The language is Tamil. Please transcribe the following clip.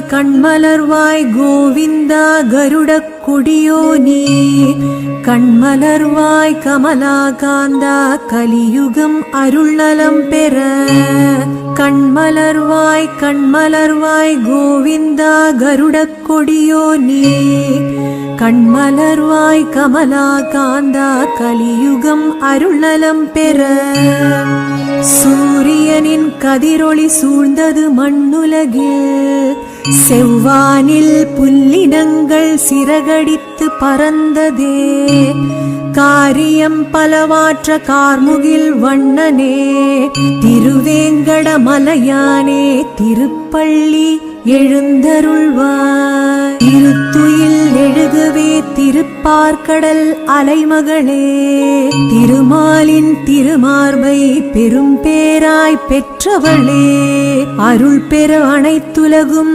கண்மலர்வாய் கோவிந்தா கருடக் கொடியோனே கண்மலர்வாய் கமலாகாந்தா கலியுகம் அருள்நலம் பெற கண்மலர்வாய் கோவிந்தா கருடக் கொடியோனே கண்மலர்வாய் கமலாகாந்தா கலியுகம் அருள்நலம் பெற சூரியனின் கதிரொளி சூழ்ந்தது மண்ணுலகில் செவ்வானில் புல்லினங்கள் சிறகடித்து பறந்ததே காரியம் பலவாற்ற கார்முகில் வண்ணனே திருவேங்கடமலையானே திருப்பள்ளி எழுந்தருள்வாய் திருத்துயில் எழுகவே திருப்பார்கடல் அலைமகளே திருமாலின் திருமார்பை பெரும் பேராய் பெற்றவளே அருள் பெற அனைத்துலகும்